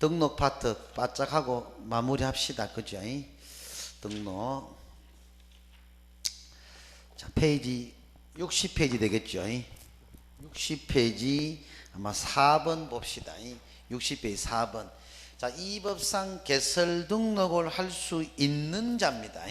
등록 파트 바짝 하고 마무리 합시다. 그죠? 등록. 자, 페이지 60페이지 되겠죠? 60페이지 아마 4번 봅시다. 60페이지 4번. 자, 이 법상 개설 등록을 할 수 있는 자입니다.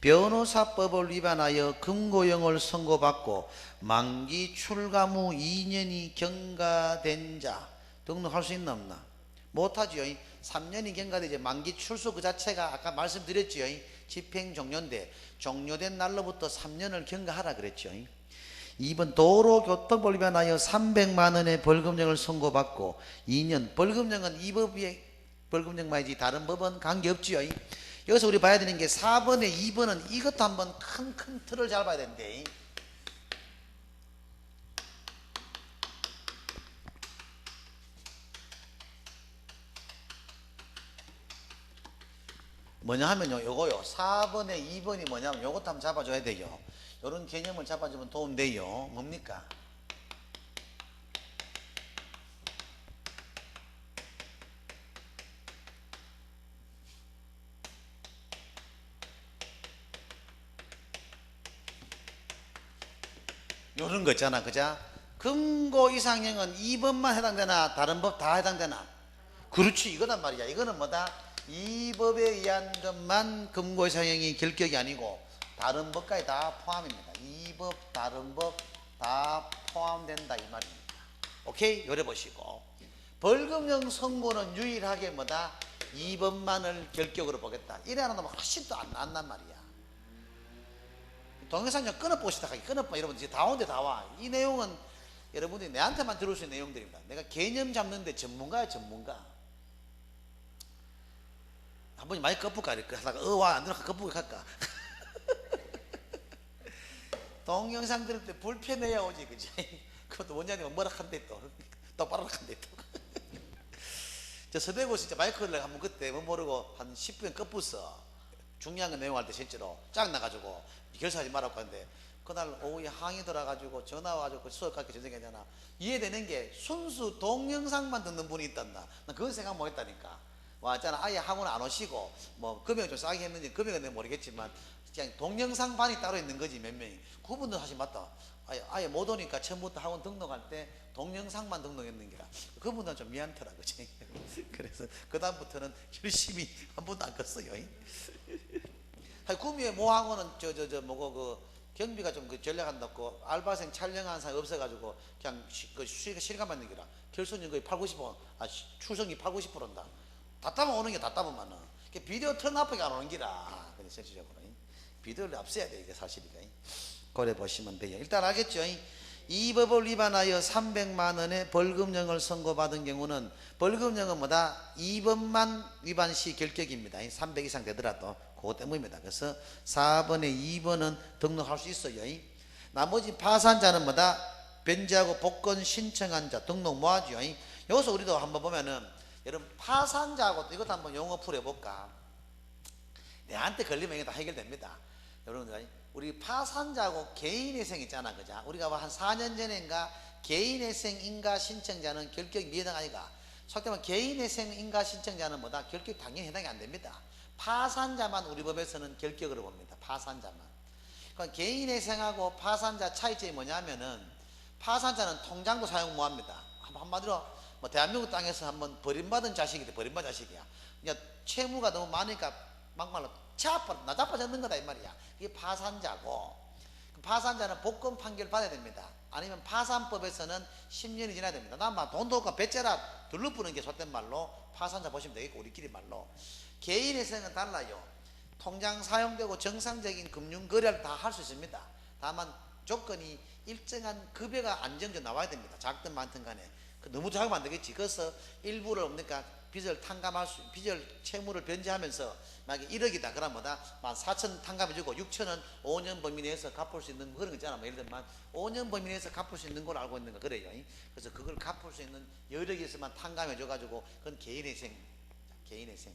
변호사법을 위반하여 금고형을 선고받고 만기 출감 후 2년이 경과된 자 등록할 수 있나 없나? 못하죠. 3년이 경과되지. 만기 출소 그 자체가 아까 말씀드렸죠. 집행 종료인데 종료된 날로부터 3년을 경과하라 그랬죠. 2번 도로교통법을 위반하여 300만 원의 벌금형을 선고받고 2년. 벌금형은 이 법의 벌금형만이지 다른 법은 관계없지요. 여기서 우리 봐야 되는 게 4번에 2번은 이것도 한번 큰 틀을 잘 봐야 되는데, 뭐냐 하면요, 요거요 4번에 2번이 뭐냐면 요것도 한번 잡아줘야 돼요. 요런 개념을 잡아주면 도움돼요. 뭡니까? 요런 거 있잖아. 그자? 금고 이상형은 2번만 해당되나 다른 법 다 해당되나? 그렇지, 이거단 말이야. 이거는 뭐다? 이 법에 의한 것만 금고 이상형이 결격이 아니고 다른 법까지 다 포함입니다. 이 법, 다른 법 다 포함된다 이 말입니다. 오케이? 요래 보시고, 벌금형 선고는 유일하게 뭐다? 2번만을 결격으로 보겠다. 이래 안 한다면 훨씬 더 안 난단 말이야. 동영상 좀 끊어보시다. 끊어봐. 여러분들 다 오는데 다 와. 이 내용은 여러분들이 내한테만 들을 수 있는 내용들입니다. 내가 개념 잡는데 전문가야, 전문가. 한 번씩 많이 꺼풀까 이렇게 하다가 와 안 들어가 꺼풀게 할까. 동영상 들을 때 불편해야 오지, 그지? 그것도 원장님은 뭐라 한대 또 똑바로 한대 또. 저 서대구 진짜 마이크를 한번 그때 뭐 모르고 한 10분 꺼풀어. 중요한 거 내용할 때 실제로 짝 나가지고 결사하지 말라고 하는데, 그날 오후에 항의 들어가지고 전화 와가지고 수업 갈게 전쟁했잖아. 이해되는 게 순수 동영상만 듣는 분이 있단다. 난 그건 생각 못 했다니까. 왔잖아. 아예 학원 안 오시고 뭐 금액 좀 싸게 했는지 금액은 내가 모르겠지만 그냥 동영상 반이 따로 있는 거지. 몇 명이. 그분도 사실 맞다. 아예 못 오니까 처음부터 학원 등록할 때 동영상만 등록했는 게라. 그분은 좀 미안더라, 그치? 그래서 그 다음부터는 열심히 한 번도 안 껐어요. 구미의 모학원은 뭐고 그 경비가 좀 그 전략한다고 알바생 촬영하는 사람이 없어가지고 그냥 그 실감 받는 게라. 결손이 거의 80-90%, 출석이 80-90%인다. 답답하면 오는 게 답답하면은 비디오 턴 앞에 안 오는 기라. 그래서 전체적으로 비디오를 앞서야 돼, 이게 사실이가. 그래 보시면 돼요. 일단 알겠죠? 이 법을 위반하여 300만 원의 벌금형을 선고받은 경우는, 벌금형은 뭐다? 2번만 위반 시 결격입니다. 300 이상 되더라도 그것 때문입니다. 그래서 4번에 2번은 등록할 수 있어요. 나머지 파산자는 뭐다? 변제하고 복권 신청한 자 등록 뭐하죠? 여기서 우리도 한번 보면은, 여러분 파산자하고 이것도 한번 용어 풀어볼까? 내한테 걸리면 이게 다 해결됩니다. 여러분들, 우리 파산자하고 개인회생 있잖아, 그자? 우리가 한 4년 전인가 개인회생 인가 신청자는 결격 미해당 아이가? 속되면 개인회생 인가 신청자는 뭐다? 결격 당연히 해당이 안 됩니다. 파산자만 우리 법에서는 결격으로 봅니다. 파산자만. 그러니까 개인회생하고 파산자 차이점이 뭐냐면은, 파산자는 통장도 사용 못합니다. 한마디로 뭐 대한민국 땅에서 한번 버림받은 자식이다. 버림받은 자식이야. 그러니까 채무가 너무 많으니까 막말로 나자빠졌는 거다 이 말이야. 이게 파산자고, 파산자는 복권 판결 받아야 됩니다. 아니면 파산법에서는 10년이 지나야 됩니다. 나만 돈도 없고 배째라 둘러부는 게 속된 말로 파산자 보시면 되겠고, 우리끼리 말로. 개인회생은 달라요. 통장 사용되고 정상적인 금융 거래를 다 할 수 있습니다. 다만 조건이 일정한 급여가 안정적으로 나와야 됩니다. 작든 많든 간에. 너무 작으면 안 되겠지. 그래서 일부를 없으니까 빚을 탕감할 수, 빚을 채무를 변제하면서 만약에 1억이다 그러면 뭐다? 14,000 탕감해주고 6,000은 5년 범위 내에서 갚을 수 있는 그런 거 있잖아. 뭐 예를 들면 5년 범위 내에서 갚을 수 있는 걸 알고 있는 거 그래요. 그래서 그걸 갚을 수 있는 여력이 있으면 탕감해줘가지고 그건 개인회생. 개인회생.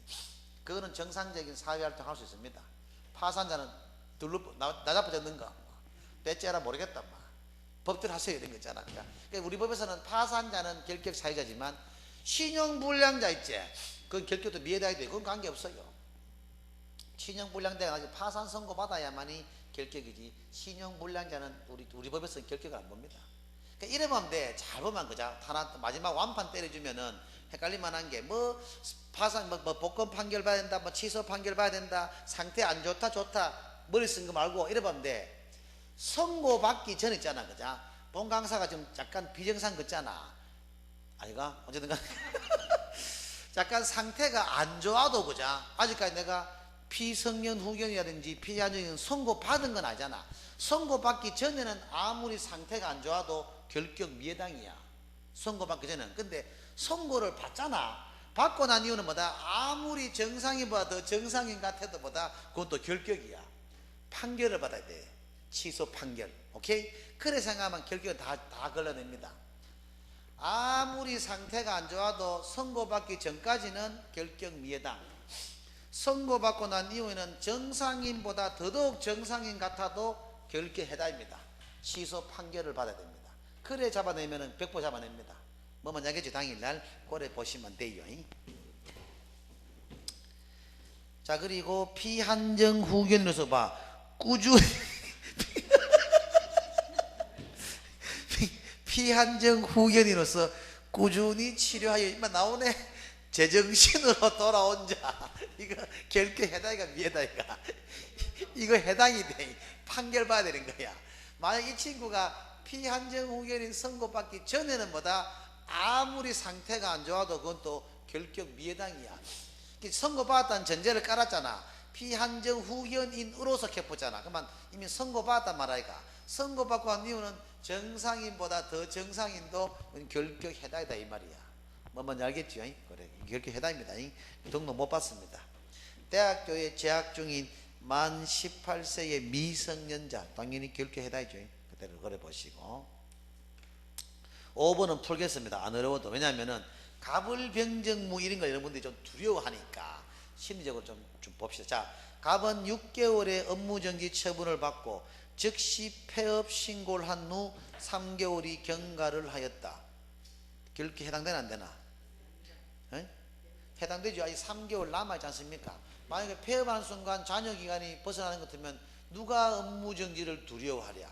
그거는 정상적인 사회활동 할 수 있습니다. 파산자는 나자빠졌는 거 배째라 모르겠다. 법대로 하세요 이런 거 있잖아. 그러니까 우리 법에서는 파산자는 결격 사유자지만 신용불량자 있지? 그건 결격도 미해당이 돼. 그건 관계없어요. 신용불량자가 아직 파산 선고 받아야만이 결격이지, 신용불량자는 우리 법에서는 결격을 안 봅니다. 그러니까 이래 보면 돼. 잘 보면 그자 하나 마지막 완판 때려주면은 헷갈릴 만한 게 뭐 파산 뭐 복권 판결 봐야 된다, 뭐 취소 판결 봐야 된다, 상태 안 좋다 좋다 머리 쓴 거 말고 이래 보면 돼. 선고 받기 전 있잖아, 그자. 본 강사가 좀 약간 비정상 같잖아. 아이가 어쨌든 간에 약간 상태가 안 좋아도 그자. 아직까지 내가 피성년 후견이라든지 피한정인 선고 받은 건 아니잖아. 선고 받기 전에는 아무리 상태가 안 좋아도 결격 미해당이야. 선고 받기 전에는. 근데 선고를 받잖아. 받고 난 이유는 뭐다? 아무리 정상인보다 더 정상인 같아도 뭐다? 그것도 결격이야. 판결을 받아야 돼. 취소 판결. 오케이? 그래 생각하면 결격은 다 걸러냅니다. 아무리 상태가 안 좋아도 선고받기 전까지는 결격 미해당. 선고받고 난 이후에는 정상인보다 더더욱 정상인 같아도 결격 해당입니다. 취소 판결을 받아야 됩니다. 그래 잡아내면 100% 잡아냅니다. 뭐만 야겠지 당일날 고래 보시면 돼요. 자, 그리고 피한정 후견으로서 봐. 꾸준히 피한정 후견인으로서 꾸준히 치료하여 이만 나오네. 제정신으로 돌아온 자. 이거 결격 해당이가 미해당이가. 이거 해당이 돼. 판결 봐야 되는 거야. 만약 이 친구가 피한정 후견인 선고받기 전에는 뭐다? 아무리 상태가 안 좋아도 그건 또 결격 미해당이야. 선고받았다는 전제를 깔았잖아. 피한정 후견인으로서 캡었잖아. 그러면 이미 선고받았단 말이야. 선고받고 한 이유는 정상인보다 더 정상인도 결격 해당이다 이 말이야. 뭔지 알겠죠? 그래, 결격 해당입니다. 등록 못 받습니다. 대학교에 재학 중인 만 18세의 미성년자 당연히 결격 해당이죠. 그때를 그래 보시고 5번은 풀겠습니다. 안 어려워도. 왜냐하면은 갑을병정무 이런 거 여러분들이 좀 두려워하니까 심리적으로 좀 봅시다. 자, 갑은 6개월의 업무정지 처분을 받고 즉시 폐업 신고를 한 후 3개월이 경과를 하였다. 결격 해당되나 안 되나? 에? 해당되죠. 아직 3개월 남아있지 않습니까? 만약에 폐업하는 순간 잔여기간이 벗어나는 것 같으면 누가 업무정지를 두려워하랴?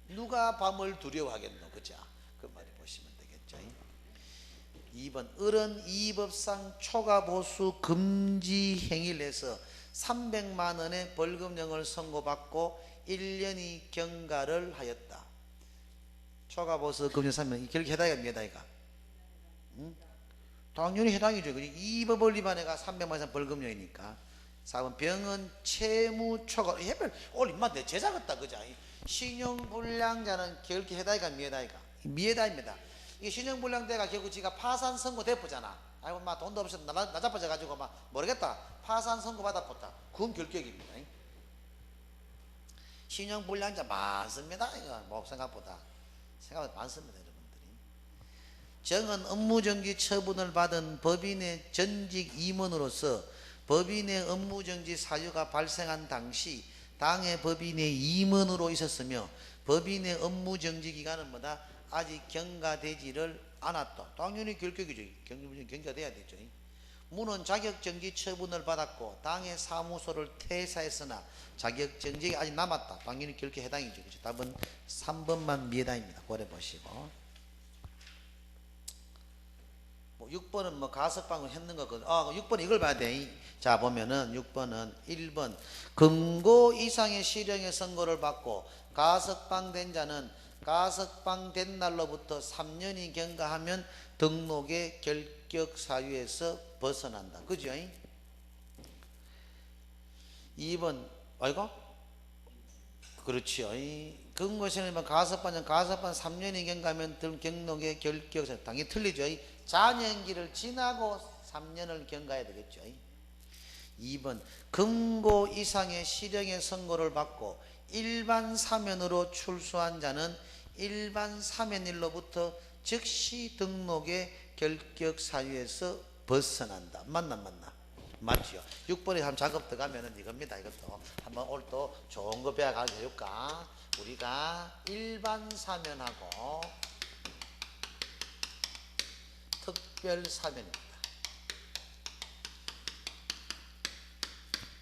누가 밤을 두려워하겠노? 그죠? 그 말이 보시면 되겠죠. 2번 어른 이법상 초과보수 금지 행위를 해서 300만 원의 벌금형을 선고받고 1년이 경과를 하였다. 초과보수 금지 3명 결국 해당이가 미해당이가? 응? 당연히 해당이죠. 이 법을 위반해가 300만 원 이상 벌금형이니까. 4번 병은 채무 초과. 해별 오늘 인마 내 제자 같다 그자. 신용불량자는 결국 해당이가 미해당이가? 미해당입니다. 이 신용불량자가 결국 지가 파산 선고 대포잖아. 아이고 막 돈도 없어서 나자빠져 가지고 막 모르겠다. 파산 선고 받아봤다. 그건 결격입니다. 신용불량자 많습니다. 이거 뭐 생각보다 많습니다, 여러분들이. 정은 업무정지 처분을 받은 법인의 전직 임원으로서 법인의 업무정지 사유가 발생한 당시 당해 법인의 임원으로 있었으며 법인의 업무정지 기간은 뭐다? 아직 경과되지를 않았다. 당연히 결격이죠. 경과돼야 되죠. 무는 자격정지 처분을 받았고 당해 사무소를 퇴사했으나 자격정지가 아직 남았다. 당연히 결격 해당이죠. 그렇죠? 답은 3번만 미해당입니다. 고려 보시고. 6번은 뭐 가석방을 했는 거거든. 6번 이걸 봐야 돼. 자, 보면은 6번은 1번 금고 이상의 실형의 선고를 받고 가석방된 자는 가석방된 날로부터 3년이 경과하면 등록의 결격 사유에서 벗어난다. 그죠? 2번 아이고? 그렇지요. 금고시행이면 가석방 3년이 경과하면 등록의 결격 사유. 당연히 틀리죠. 잔연기를 지나고 3년을 경과해야 되겠죠. 2번 금고 이상의 실형의 선고를 받고 일반 사면으로 출소한 자는 일반 사면일로부터 즉시 등록의 결격 사유에서 벗어난다. 맞나? 맞죠? 6번에 한번 작업 들어가면은 이겁니다. 이것도 한번 오늘 또 좋은 거 배워가게 해줄까? 우리가 일반 사면하고 특별사면입니다.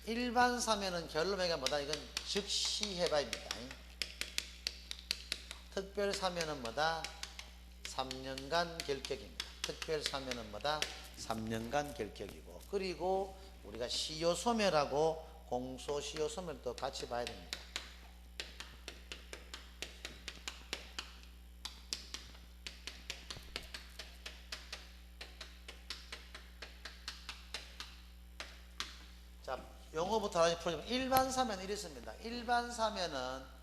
일반 사면은 결론명이 뭐다? 이건 즉시 해바입니다. 특별 사면은 뭐다? 3년간 결격입니다. 특별 사면은 뭐다? 3년간 결격이고, 그리고 우리가 시효 소멸하고 공소 시효 소멸도 같이 봐야 됩니다. 자, 용어부터 하나씩 풀어보면 일반 사면은 이렇습니다. 일반 사면은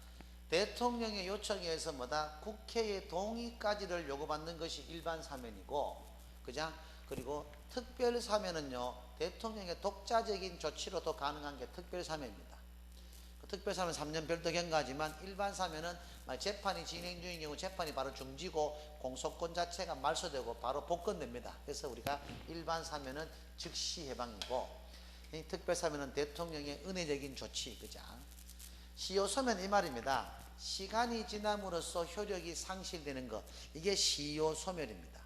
대통령의 요청에 의해서 뭐다? 국회의 동의까지를 요구받는 것이 일반 사면이고, 그죠? 그리고 특별 사면은요, 대통령의 독자적인 조치로도 가능한 게 특별 사면입니다. 그 특별 사면 3년 별도 경과하지만 일반 사면은 재판이 진행 중인 경우 재판이 바로 중지고 공소권 자체가 말소되고 바로 복권됩니다. 그래서 우리가 일반 사면은 즉시 해방이고, 이 특별 사면은 대통령의 은혜적인 조치, 그죠? 시효 소면 이 말입니다. 시간이 지남으로써 효력이 상실되는 것, 이게 시효 소멸입니다.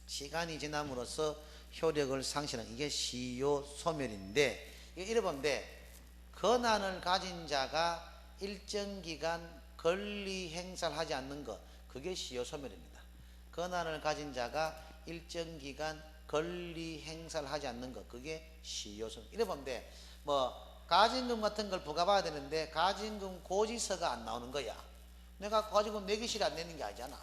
시간이 지남으로써 효력을 상실하는, 이게 시효 소멸인데, 이거 이래보면 돼. 권한을 가진 자가 일정 기간 권리 행사를 하지 않는 것, 그게 시효 소멸입니다. 권한을 가진 자가 일정 기간 권리 행사를 하지 않는 것, 그게 시효 소멸. 이래보면 돼. 가진금 같은 걸 부과받아야 되는데 가진금 고지서가 안 나오는 거야. 내가 가진금 내기실이 안 내는 게 아니잖아.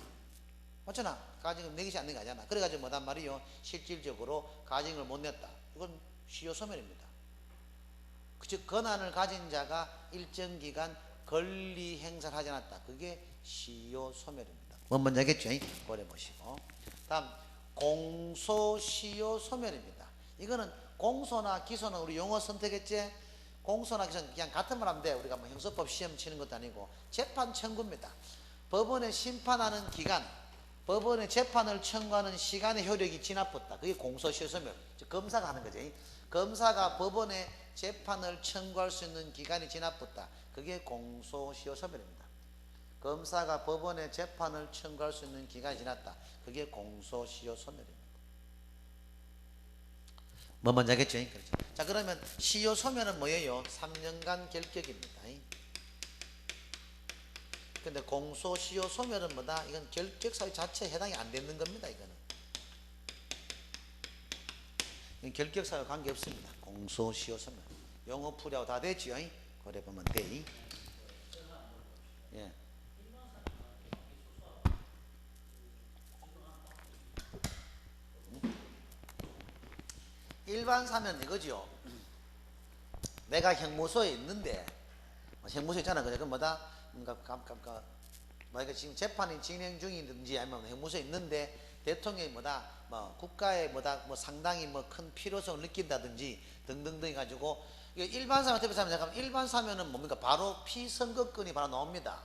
맞잖아. 가진금 내기실이 안 내는 게 아니잖아. 그래가지고 뭐단 말이요? 실질적으로 가진금을 못 냈다. 이건 시효 소멸입니다. 즉 권한을 가진 자가 일정 기간 권리 행사를 하지 않았다. 그게 시효 소멸입니다. 뭔 뭔지 알겠죠? 고려 보시고. 다음 공소 시효 소멸입니다. 이거는 공소나 기소는 우리 용어 선택했지? 공소나 기소는 그냥 같은 말 하면 돼. 우리가 형사법 시험 치는 것도 아니고 재판 청구입니다. 법원에 심판하는 기간, 법원에 재판을 청구하는 시간의 효력이 지나섰다. 그게 공소시효 소멸. 검사가 하는 거지. 검사가 법원에 재판을 청구할 수 있는 기간이 지나섰다. 그게 공소시효 소멸입니다. 검사가 법원에 재판을 청구할 수 있는 기간이 지났다. 그게 공소시효 소멸입니다. 뭐 먼저 하겠죠? 그렇죠. 자, 그러면 시효 소멸은 뭐예요? 3년간 결격입니다. 근데 공소 시효 소멸은 뭐다? 이건 결격 사유 자체에 해당이 안 되는 겁니다. 이건 결격 사유 관계 없습니다. 공소 시효 소멸. 용어 풀이하고 다 됐죠? 그래 보면 돼. 예. 일반 사면 이거죠. 내가 형무소에 있는데, 형무소에 있잖아. 그래, 그 뭐다? 만약에 지금 재판이 진행 중이든지 아니면 형무소에 있는데 대통령이 뭐다? 국가에 뭐다? 상당히 큰 필요성을 느낀다든지 등등등 해가지고, 일반 사면, 특별 사면, 잠깐만, 일반 사면은 뭡니까? 바로 피선거권이 바로 나옵니다.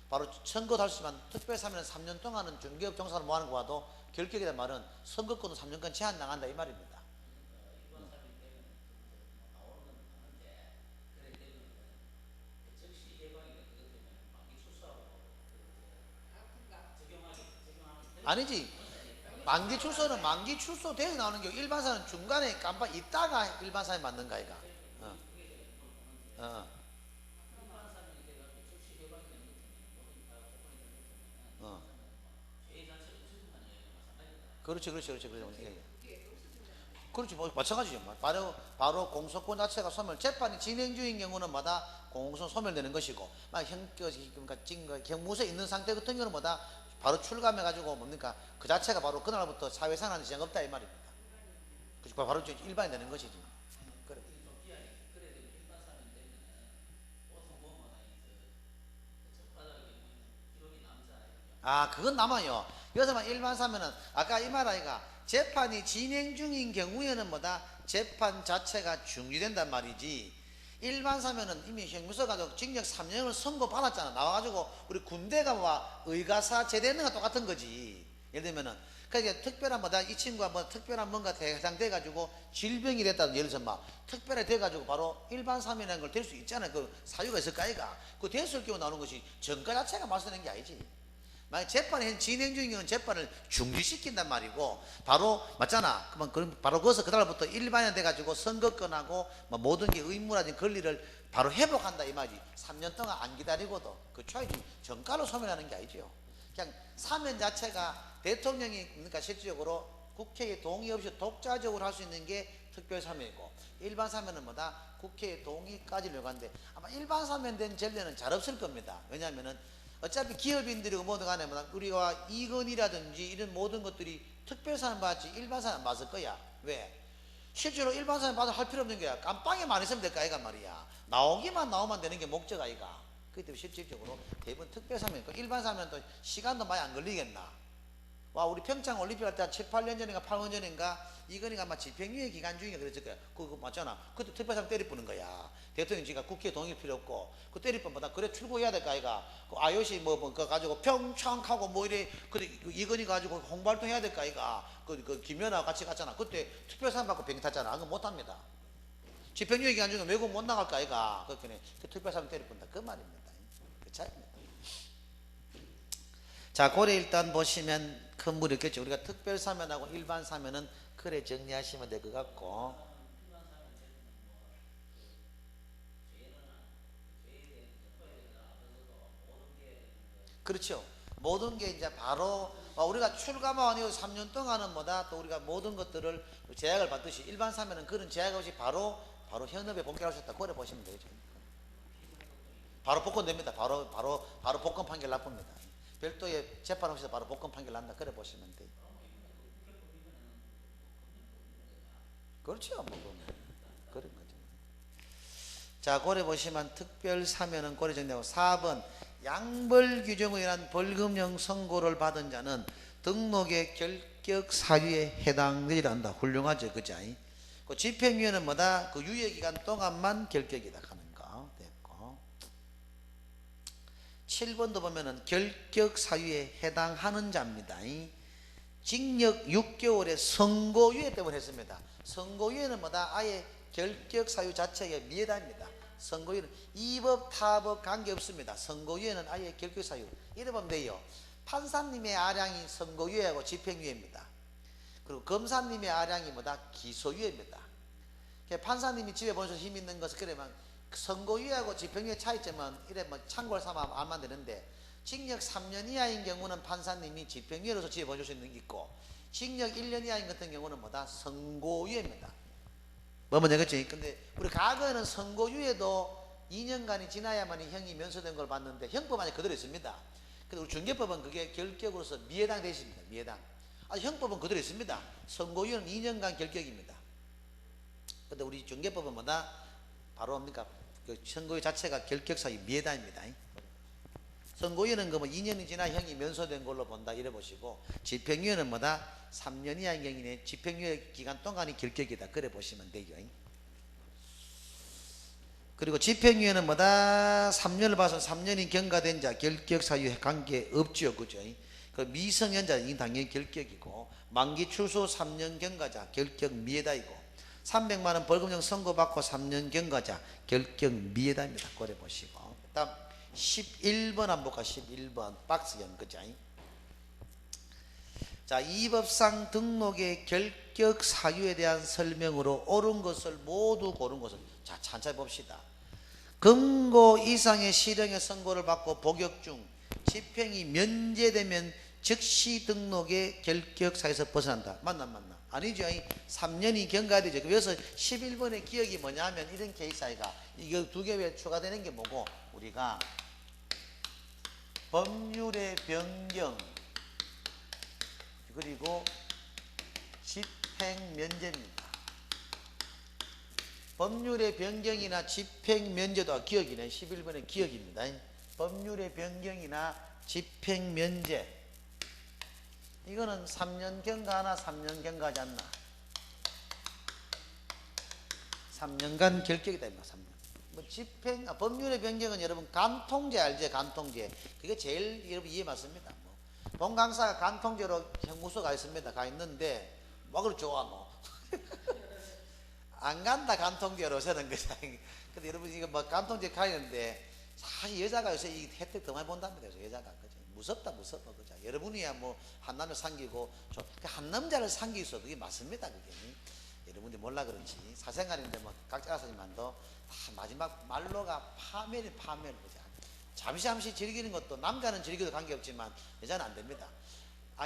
바로 선거도 할 수 있지만 특별 사면은 3년 동안은 중개업 종사를 뭐 하는 거 봐도 결격이란 말은 선거권도 3년간 제한당한다 이 말입니다. 아니지. 만기 출소는 만기 출소 돼서 나오는 게 일반 사는 중간에 깜빡 있다가 일반 사에 맞는 거 아이가. 어. 그렇지. 그렇지. 마찬가지죠. 바로 공소권 자체가 소멸. 재판이 진행 중인 경우는 마다 공소 소멸되는 것이고, 형무소에 있는 상태 같은 경우는 뭐다? 바로 출감해가지고 뭡니까? 그 자체가 바로 그날부터 사회생활하는 지장 없다 이 말입니다. 그치? 바로 일반이 되는 것이지. 그래. 그건 남아요. 여기서만 일반 사면은 아까 이 말 아이가 재판이 진행 중인 경우에는 뭐다? 재판 자체가 중지된단 말이지. 일반 사면은 이미 형무소 가지고 징역 3년을 선고받았잖아. 나와가지고 우리 군대가 의가사 제대하는 거 똑같은 거지. 예를 들면은 그러니까 특별한 뭐다? 이 친구가 특별한 뭔가 해당돼가지고 질병이 됐다. 예를 들어서 특별히 돼가지고 바로 일반 사면이라는 걸 될 수 있잖아요. 그 사유가 있을까 아이가. 그 됐을 경우 나오는 것이 전과 자체가 말씀되는 게 아니지. 만약 재판이 진행 중인 경우는 재판을 중지시킨단 말이고, 바로 맞잖아. 그럼 바로 거기서 그달부터 일반화 돼가지고 선거권하고 뭐 모든 게 의무라든지 권리를 바로 회복한다 이 말이지. 3년 동안 안 기다리고도 그 차이지 정가로 소멸하는 게 아니죠. 그냥 사면 자체가 대통령이 그러니까 실질적으로 국회의 동의 없이 독자적으로 할 수 있는 게 특별 사면이고, 일반 사면은 뭐다? 국회의 동의까지 요구하는데 아마 일반 사면된 전례는 잘 없을 겁니다. 왜냐하면은 어차피 기업인들이고 뭐든 간에 우리가 이건이라든지 이런 모든 것들이 특별 사면 받지 일반 사면 받을 거야. 왜? 실제로 일반 사면 받아 할 필요 없는 거야. 깜빵에만 있으면 될까 아이가 말이야. 나오면 되는 게 목적 아이가. 그렇기 때문에 실질적으로 대부분 특별 사면이고, 일반 사면 또 시간도 많이 안 걸리겠나. 와, 우리 평창 올림픽 할 때 7, 8년 전인가 8년 전인가 이건희가 아마 집행유예 기간 중에 그랬을 거야. 그거 맞잖아. 그때 특별사면 때리 뿌는 거야. 대통령 지가 국회 동의 필요 없고 그 때리 뿌면보다 그래 출고해야 될까 아이가. 그 IOC 그거 가지고 평창하고 뭐 이래 그래 이건희 가지고 홍보활동 해야 될까 아이가. 그 김연아와 같이 갔잖아. 그때 특별사면 받고 비행기 탔잖아. 그거 못합니다. 집행유예 기간 중에 외국 못 나갈까 아이가. 그렇게 그 특별사면 때리 뿐다 그 말입니다. 그 차이입니다. 자, 고래 일단 보시면 큰 물이 있겠죠. 우리가 특별 사면하고 일반 사면은 그래 정리하시면 될 것 같고. 그렇죠. 모든 게 이제 바로 우리가 출가만 아니고 3년 동안은 뭐다 또 우리가 모든 것들을 제약을 받듯이 일반 사면은 그런 제약 없이 바로 현업에 복귀하셨다. 그래 보시면 되죠. 바로 복권됩니다. 바로 복권 판결 나쁩니다. 별도의 재판 없이도 바로 복권 판결 난다. 그래 보시면 돼요. 그렇죠. 뭐 그런 거죠. 자, 고래 보시면 특별 사면은 고래 정리하고 4번 양벌 규정에 의한 벌금형 선고를 받은 자는 등록의 결격 사유에 해당되지 않는다. 훌륭하죠. 그죠? 그 집행유예는 뭐다? 그 유예기간 동안만 결격이다 하는 거 됐고, 7번도 보면은 결격 사유에 해당하는 자입니다. 징역 6개월의 선고유예 때문에 했습니다. 선고유예는 뭐다? 아예 결격 사유 자체가 미해다입니다. 선고유예는 이법 타법 관계없습니다. 선고유예는 아예 결격 사유. 이래 보면 돼요. 판사님의 아량이 선고유예하고 집행유예입니다. 그리고 검사님의 아량이 뭐다? 기소유예입니다. 판사님이 집에 보내서 힘 있는 것은 그러면 선고유예하고 집행유예 차이점은 이래 뭐 참고를 삼아 알면 되는데, 징역 3년 이하인 경우는 판사님이 집행유예로서 집에 보내줄 수 있는 게 있고, 징역 1년 이하인 같은 경우는 뭐다? 선고유예입니다. 뭐 먼저 그렇지? 근데 우리 과거에는 선고유예도 2년간이 지나야만 형이 면소된 걸 봤는데 형법 안에 그대로 있습니다. 근데 우리 중개법은 그게 결격으로서 미해당 되십니다. 미해당. 형법은 그대로 있습니다. 선고유예는 2년간 결격입니다. 근데 우리 중개법은 뭐다? 바로 뭡니까? 그 선고유 자체가 결격 사유 미해당입니다. 선고유예는 그 뭐 2년이 지나 형이 면소된 걸로 본다 이래 보시고, 집행유예는 뭐다? 3년 이하인 경우에 집행유예 기간 동안이 결격이다. 그래 보시면 되죠. 그리고 집행유예는 뭐다? 3년을 봐서 3년이 경과된 자 결격 사유에 관계 없죠. 그죠? 그 미성년자는 당연히 결격이고, 만기 출소 3년 경과자 결격 미해다이고, 300만 원 벌금형 선고받고 3년 경과자 결격 미해다입니다. 그래 보시고, 다음 11번 한번 볼까? 11번 박스형 그죠? 자, 이 법상 등록의 결격 사유에 대한 설명으로 옳은 것을 모두 고른 것을 자 천천히 봅시다. 금고 이상의 실형의 선고를 받고 복역 중 집행이 면제되면 즉시 등록의 결격 사유에서 벗어난다. 맞나? 아니죠. 3년이 경과되죠. 그래서 11번의 기억이 뭐냐면 이런 케이스 아이가 이거 두 개 외에 추가되는 게 뭐고, 우리가 법률의 변경 그리고 집행 면제입니다. 법률의 변경이나 집행 면제도 기억이네. 11번의 기억입니다. 법률의 변경이나 집행 면제, 이거는 3년 경과하나 3년 경과하지 않나? 3년간 결격이다. 3년. 뭐 집행, 법률의 변경은 여러분 간통죄 알죠? 간통죄. 그게 제일 여러분 이해 맞습니다. 뭐 본 강사가 간통죄로 형무소 가 있습니다. 가 있는데 뭐 그걸 좋아하노? 안 간다 간통죄로 저는 그냥. 근데 여러분 이거 뭐 간통죄 가 있는데 사실 여자가 요새 이 혜택 더 많이 본답니다. 그래서 여자가 그죠? 무섭다 무서워. 그죠? 여러분이야 뭐 한 남자 상기고 한 남자를 상기해서 그게 맞습니다. 그게 여러분들이 몰라 그렇지 사생활인데 뭐 각자 알아서지만도 마지막 말로가 파멸 그죠? 잠시 즐기는 것도 남자는 즐겨도 관계없지만 여자는 안 됩니다.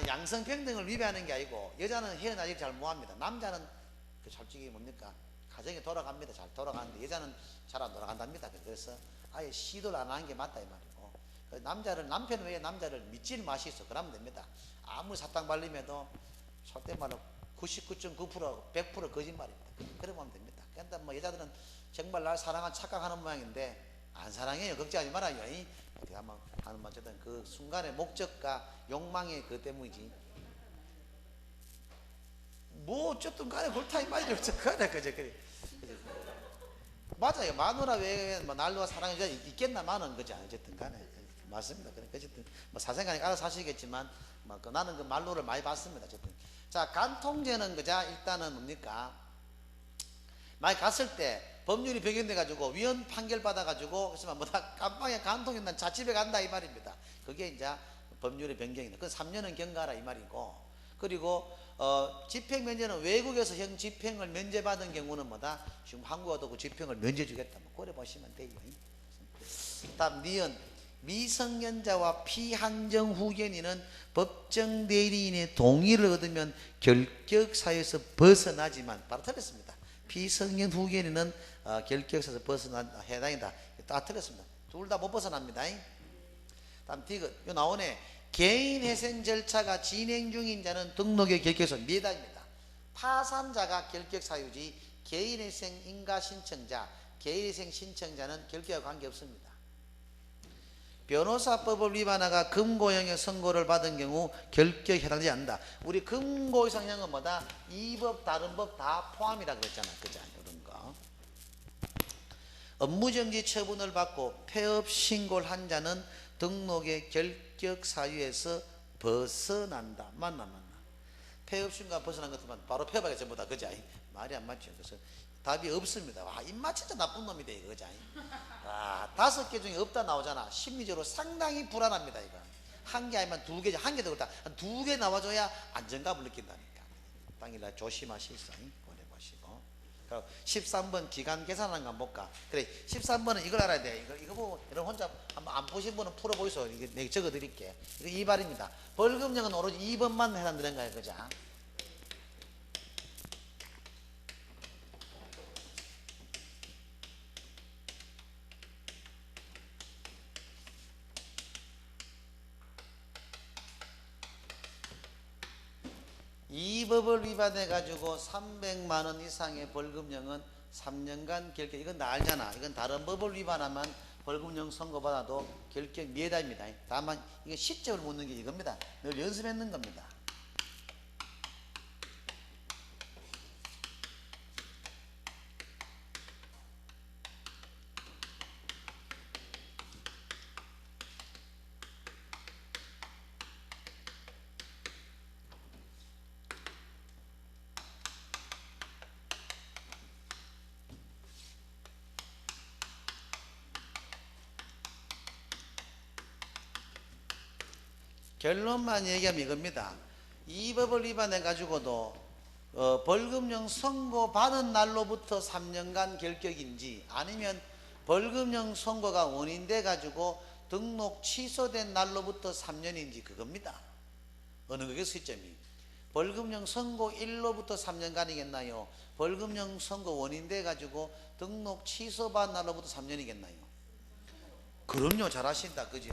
양성평등을 위배하는 게 아니고 여자는 헤어나질 잘 못합니다. 남자는 그 솔직히 뭡니까 가정이 돌아갑니다. 잘 돌아가는데 여자는 잘 안 돌아간답니다. 그래서 아예 시도를 안 하는 게 맞다 이 말이고 남편 외에 남자를 믿지를 마시소. 그러면 됩니다. 아무리 사탕 발림해도 속된 말로 99.9% 100% 거짓말입니다. 그러면 됩니다. 그런데 뭐 여자들은 정말 날 사랑한 착각하는 모양인데 안 사랑해요. 걱정하지 말아요. 이렇게 하면 어쨌든 그 순간의 목적과 욕망의 그 때문이지. 뭐 어쨌든 간에 그렇다 이 말이죠. 그래. 맞아요. 마누라 외에 뭐 날로와 사랑이 있겠나마는 그죠. 어쨌든 간에 맞습니다. 그래 어쨌든 뭐 사생간에 알아서 하시겠지만 뭐 나는 그 말로를 많이 봤습니다. 어쨌든 자 간통죄는 그자 일단은 뭡니까? 많이 갔을 때 법률이 변경돼 가지고 위헌 판결 받아 가지고 그래서 뭐다 깜빵에 간통이 난 자취배 간다 이 말입니다. 그게 이제 법률의 변경이다. 그 3년은 경과하라 이 말이고 그리고 집행 면제는 외국에서 형 집행을 면제받은 경우는 뭐다? 지금 한국 와도 그 집행을 면제 주겠다. 뭐 그래 보시면 돼요. 다음 니은 미성년자와 피한정 후견인은 법정 대리인의 동의를 얻으면 결격사유에서 벗어나지만 바로 틀렸습니다. 피성년 후견인은 결격사유에서 벗어나 해당이다. 다 틀렸습니다. 둘 다 못 벗어납니다. 다음 디귿 요 나오네. 개인회생 절차가 진행 중인 자는 등록의 결격사유 미해당입니다. 파산자가 결격사유지 개인회생 인가신청자 개인회생 신청자는 결격과 관계없습니다. 변호사법을 위반하가 금고형의 선고를 받은 경우 결격에 해당되지 않는다. 우리 금고 이상형은 뭐다? 이 법 다른 법 다 포함이라 그랬잖아. 그죠? 이런 거. 업무정지 처분을 받고 폐업 신고를 한 자는 등록의 결격 사유에서 벗어난다. 맞나? 폐업 신고가 벗어난 것만 바로 폐업하게 전부 다 그죠? 말이 안 맞죠. 그래서 답이 없습니다. 와, 입맛 진짜 나쁜 놈이다 이거 그죠? 5개 중에 없다 나오잖아. 심리적으로 상당히 불안합니다. 이거 한 개 아니면 2개, 한 개 더 그렇다. 한 2개 나와줘야 안정감을 느낀다니까. 당일날 조심하시소. 보내보시고. 13번 기간 계산하는 거 한번 볼까? 그래, 13번은 이걸 알아야 돼. 이거 보고 여러분 혼자 한번 안 보신 분은 풀어보이소. 이거 내가 적어드릴게. 이거 2발입니다. 벌금형은 오로지 2번만 해당되는 거예요. 그죠? 이 법을 위반해 가지고 300만 원 이상의 벌금형은 3년간 결격. 이건 다 알잖아. 이건 다른 법을 위반하면 벌금형 선고받아도 결격 미해다입니다. 다만 이게 시점을 묻는 게 이겁니다. 늘 연습했는 겁니다. 결론만 얘기하면 이겁니다. 이 법을 위반해 가지고도 벌금형 선고받은 날로부터 3년간 결격인지 아니면 벌금형 선고가 원인돼 가지고 등록 취소된 날로부터 3년인지 그겁니다. 어느 그게 시점이 벌금형 선고 일로부터 3년간이겠나요? 벌금형 선고 원인돼 가지고 등록 취소받은 날로부터 3년이겠나요? 그럼요. 잘하신다. 그죠?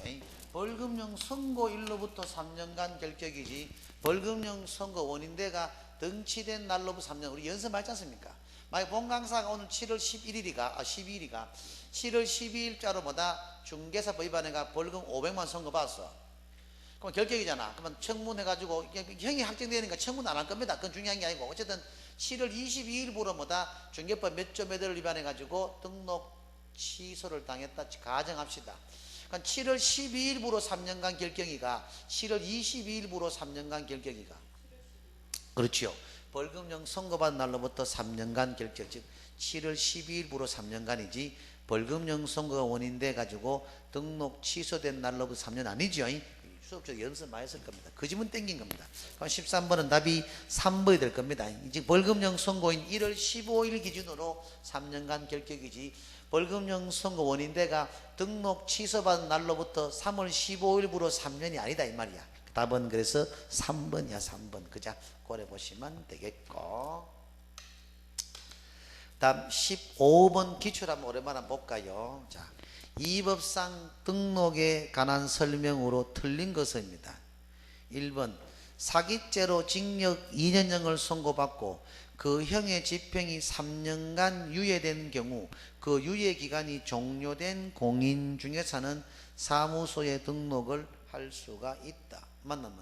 벌금형 선고 일로부터 3년간 결격이지 벌금형 선고 원인대가 등치된 날로부터 3년. 우리 연습하지 않습니까? 만약 본 강사가 오늘 7월 11일이가 7월 12일자로 뭐다 중개사법 위반해가 벌금 500만 선고받았어. 그럼 결격이잖아. 그러면 청문해가지고 형이 확정되니까 청문 안 할 겁니다. 그건 중요한 게 아니고 어쨌든 7월 22일부로 뭐다 중개법 몇 조 몇 호를 위반해가지고 등록 취소를 당했다 가정합시다. 그러니까 7월 12일부로 3년간 결격이가 7월 22일부로 3년간 결격이가 그렇지요. 벌금형 선고받은 날로부터 3년간 결격 즉 7월 12일부로 3년간이지 벌금형 선고가 원인돼 가지고 등록 취소된 날로부터 3년 아니죠. 수업적 연습 많이 했을 겁니다. 그 집은 땡긴 겁니다. 그럼 13번은 답이 3번이 될 겁니다. 이제 벌금형 선고인 1월 15일 기준으로 3년간 결격이지, 벌금형 선고 원인대가 등록 취소받은 날로부터 3월 15일부로 3년이 아니다 이 말이야. 답은 그래서 3번이야. 3번. 그자 고려 보시면 되겠고, 다음 15번 기출 한번 오랜만에 한번 볼까요? 자, 이 법상 등록에 관한 설명으로 틀린 것입니다. 1번 사기죄로 징역 2년형을 선고받고 그 형의 집행이 3년간 유예된 경우 그 유예기간이 종료된 공인 중개사는 사무소에 등록을 할 수가 있다. 맞나?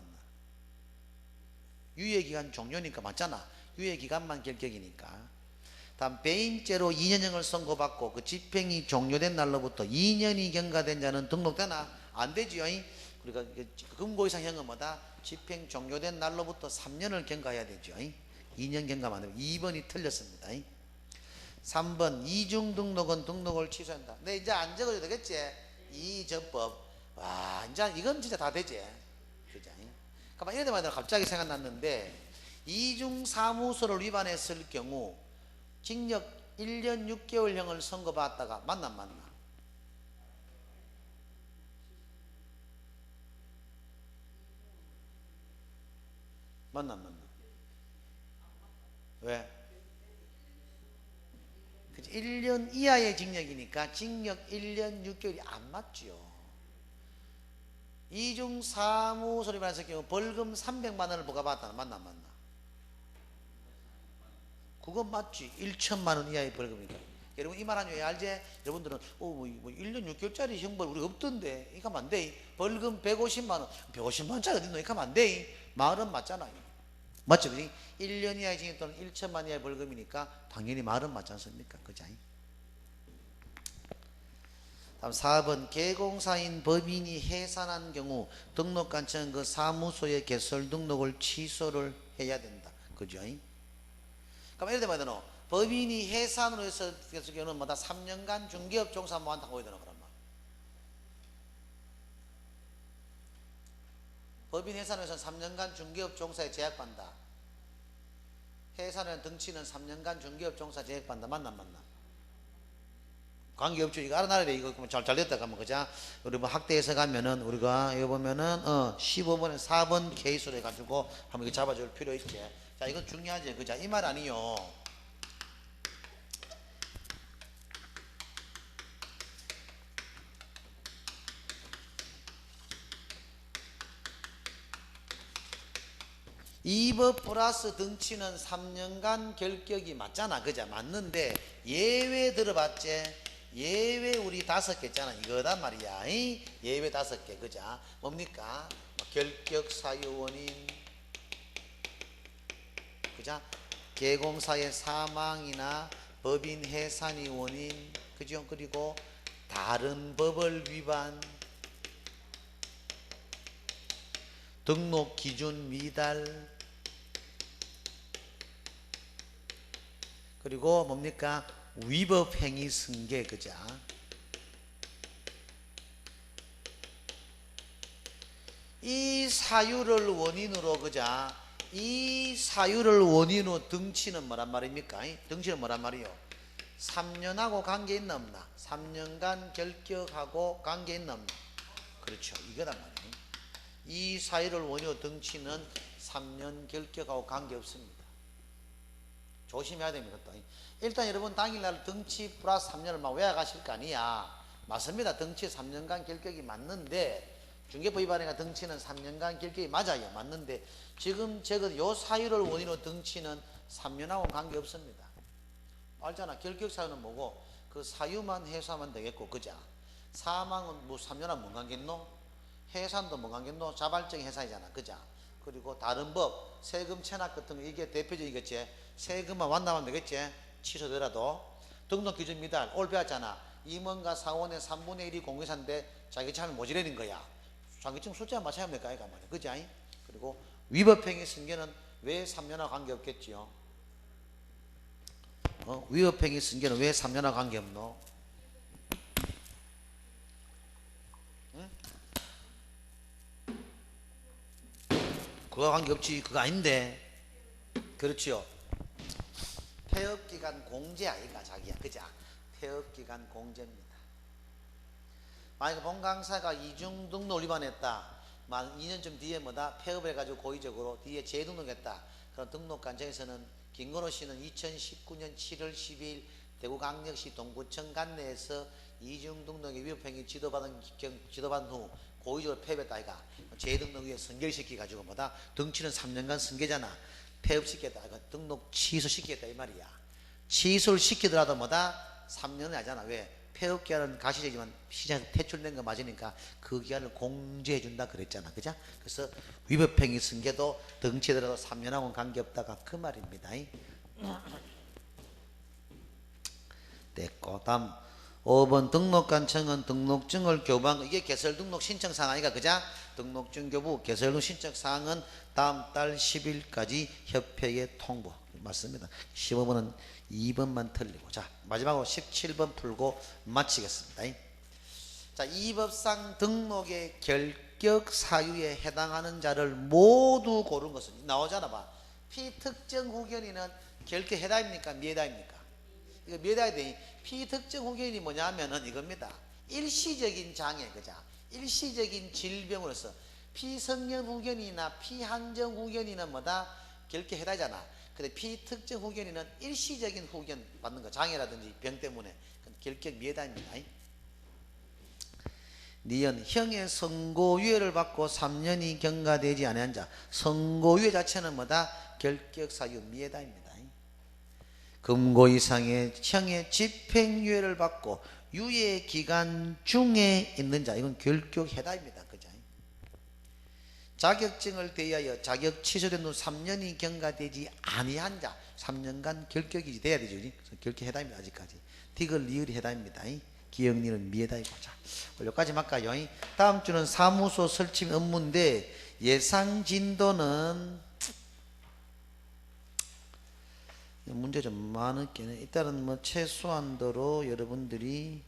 유예기간 종료니까 맞잖아. 유예기간만 결격이니까. 다음 배임죄로 2년형을 선고받고 그 집행이 종료된 날로부터 2년이 경과된 자는 등록되나? 안 되지요. 그러니까 금고 이상 형은 뭐다? 집행 종료된 날로부터 3년을 경과해야 되죠. 2년 경과만 되면 2번이 틀렸습니다. 3번 이중 등록은 등록을 취소한다. 네, 이제 안 적어도 되겠지? 이전법. 와, 이제 이건 진짜 다 되지. 그죠? 가만 이럴 때마다 갑자기 생각났는데, 이중 사무소를 위반했을 경우 징역 1년 6개월형을 선고받다가 맞나? 맞나? 왜? 1년 이하의 징역이니까 징역 1년 6개월이 안 맞죠. 이중 사무소를 위반했을 경우 벌금 300만 원을 부과받았다. 맞나? 그건 맞지. 1천만 원 이하의 벌금이니까. 여러분 이 말하는 왜 알지? 여러분들은 뭐 1년 6개월짜리 형벌 우리 없던데 이거 하면 안 돼. 벌금 150만 원 150만 원짜리 어딨노? 이거 하면 안 돼. 말은 맞잖아요. 맞죠? 1년 이하의 징역 또는 1천만 이하의 벌금이니까 당연히 말은 맞지 않습니까? 그죠? 다음 4번 개공사인 법인이 해산한 경우 등록관청은 그 사무소의 개설 등록을 취소를 해야 된다. 그죠? 그럼 예를 들면 법인이 해산으로 해서 경우는 뭐다? 3년간 중개업 종사 뭐 한다고 해야 되나? 그러면 법인 해산으로 해서 3년간 중개업 종사에 제약받는다. 해산에 등치는 3년간 중개업 종사 제약받는다. 맞나? 관계없죠. 이거 알아놔야 돼. 이거 잘 됐다 가면 그자. 우리 뭐 학대에서 가면은 우리가 이거 보면은 15번에 4번 케이스로 해가지고 한번 이거 잡아줄 필요 있지. 자, 이건 중요하지. 그자. 이 말 아니요. 이 법 플러스 등치는 3년간 결격이 맞잖아. 그자. 맞는데 예외 들어봤지? 예외 우리 5개 있잖아. 이거단 말이야. 예외 5개. 그자. 뭡니까? 결격 사유 원인. 그자. 개공사의 사망이나 법인 해산이 원인. 그죠? 그리고 다른 법을 위반, 등록 기준 미달, 그리고 뭡니까? 위법 행위 승계. 그자. 이 사유를 원인으로 그자. 이 사유를 원인으로 등치는 뭐란 말입니까? 등치는 뭐란 말이요? 3년하고 관계 있나 없나? 3년간 결격하고 관계 있나 없나? 그렇죠. 이거단 말이에요. 이 사유를 원인으로 등치는 3년 결격하고 관계 없습니다. 조심해야 됩니다. 또. 일단 여러분 당일날 등치 플러스 3년을 막 외워가실 거 아니야. 맞습니다. 등치 3년간 결격이 맞는데, 중개법 위반이나 등치는 3년간 결격이 맞아요. 맞는데 지금 적은 요 사유를 원인으로 등치는 3년하고 관계 없습니다. 알잖아. 결격 사유는 뭐고 그 사유만 해소하면 되겠고. 그자. 사망은 뭐 3년하고 뭔 관계있노? 해산도 뭔 관계있노? 자발적인 해산이잖아. 그자. 그리고 다른 법 세금 체납 같은 거 이게 대표적이겠지. 세금만 완납하면 되겠지. 취소되더라도. 등록 기준 미달 오늘 배웠잖아. 임원과 사원의 3분의 1이 공개사인데 자기 참여 모자라는 거야. 자기증 숫자 맞춰야 될까 이거 말이야. 그지? 그리고 위법행위 승계는 왜 3년하고 관계없겠지요? 위법행위 승계는 왜 3년하고 관계없노? 응? 그거 관계없지. 그거 아닌데. 그렇지요. 폐업기간 공제 아이가 자기야. 그자? 폐업기간 공제입니다. 만약에 본강사가 이중 등록 위반했다. 만 2년쯤 뒤에 뭐다? 폐업을 해가지고 고의적으로 뒤에 재등록했다. 그런 등록관청에서는 김건호 씨는 2019년 7월 12일 대구광역시 동구청 관내에서 이중 등록의 위법행위 지도받은 후 고의적으로 폐업했다 아이가. 재등록 위에 선결시키 가지고 뭐다? 등치는 3년간 승계잖아. 폐업시켰다. 등록 취소시켰다 이 말이야. 취소를 시키더라도 뭐다? 3년은 하잖아. 왜? 폐업기한은 가시적이지만 시장에서 퇴출된 거 맞으니까 그 기한을 공제해 준다 그랬잖아. 그죠? 그래서 위법행위 승계도 등치더라도 3년하고는 관계없다가 그 말입니다. 됐고, 다음 5번 등록관청은 등록증을 교부한 이게 개설등록 신청사항 아니까 그자? 등록증 교부 개설등록 신청사항은 다음 달 10일까지 협회에 통보. 맞습니다. 15번은 2번만 틀리고. 자, 마지막으로 17번 풀고 마치겠습니다. 자, 이 법상 등록의 결격 사유에 해당하는 자를 모두 고른 것은 나오잖아 봐. 피특정 후견인은 결격 해당입니까? 미해당입니까? 이거 미해당이 되니 피특정 후견인이 뭐냐면은 이겁니다. 일시적인 장애, 그자? 일시적인 질병으로서 피성년 후견이나 피한정 후견이는 뭐다? 결격 해당이잖아. 근데 피특정 후견인은 일시적인 후견 받는 거, 장애라든지 병 때문에 결격 미해당입니다. 니은 형의 선고유예를 받고 3년이 경과되지 아니한 자, 선고유예 자체는 뭐다? 결격 사유 미해당입니다. 금고 이상의 형의 집행유예를 받고 유예 기간 중에 있는 자, 이건 결격 해당입니다. 그죠? 자격증을 대하여 자격 취소된 후 3년이 경과되지 아니한 자, 3년간 결격이 돼야 되죠. 그래서 결격 해당입니다. 아직까지. 디귿 리을이 해당입니다. 기억리는 미해당이고. 자, 여기까지 할까요? 다음 주는 사무소 설치 업무인데 예상 진도는 문제 좀 많았겠네. 일단은 뭐 최소한도로 여러분들이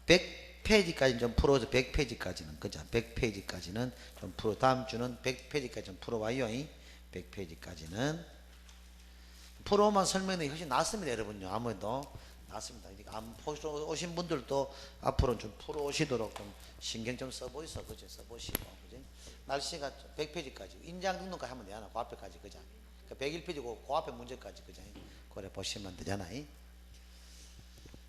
100페이지까지 좀 풀어서 100페이지까지는 그죠? 100페이지까지는 좀 풀어. 다음 주는 100페이지까지 좀 풀어와요. 100페이지까지는 풀어만 설명이 훨씬 낫습니다, 여러분요. 아무래도 낫습니다. 안 풀어 오신 분들도 앞으로는 좀 풀어 오시도록 좀 신경 좀 써보이소, 그죠? 써보시고, 그죠? 날씨가 100페이지까지 인장 등록까지 하면 되잖아. 그 앞에까지, 그죠? 101페이지고 그 앞에 문제까지, 그죠? 그래 보시면 되잖아.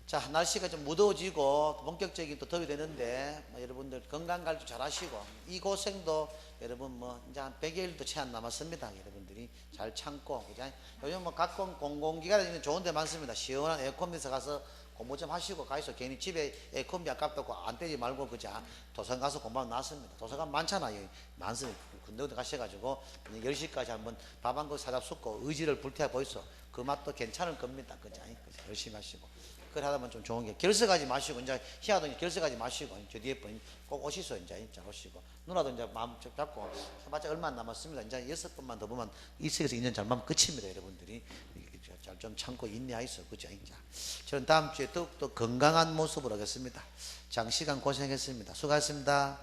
자, 날씨가 좀 무더워지고 본격적인 또 더위 되는데 여러분들 건강관리 잘 하시고 이 고생도 여러분 뭐 이제 한 100여일도 채 안 남았습니다. 여러분들이 잘 참고, 그죠? 요즘 뭐 각 공공기관에 좋은 데 많습니다. 시원한 에어컨에서 가서 공부 좀 하시고 가이소. 괜히 집에 에어컨비 아깝다고 안 떼지 말고, 그죠? 도서관 가서 공부하면 낫습니다. 도서관 많잖아요. 많습니다. 군데군데 가셔가지고 10시까지 한번 밥 한 그릇 사잡 숫고 의지를 불태워 보이소. 그 맛도 괜찮을 겁니다. 그죠? 열심히 하시고. 그래 하다 보면 좀 좋은 게 결석하지 마시고, 이제 희하더니 결석하지 마시고, 저 뒤에 분 꼭 오시소. 이제 오시고. 누나도 이제 마음 잡고 해봤자 얼마 안 남았습니다. 이제 6번만 더 보면 이세에서 2년 잘만 끝입니다. 여러분들이 잘 좀 참고 인내하이소. 그죠? 저는 다음 주에 더욱더 건강한 모습으로 하겠습니다. 장시간 고생했습니다. 수고하셨습니다.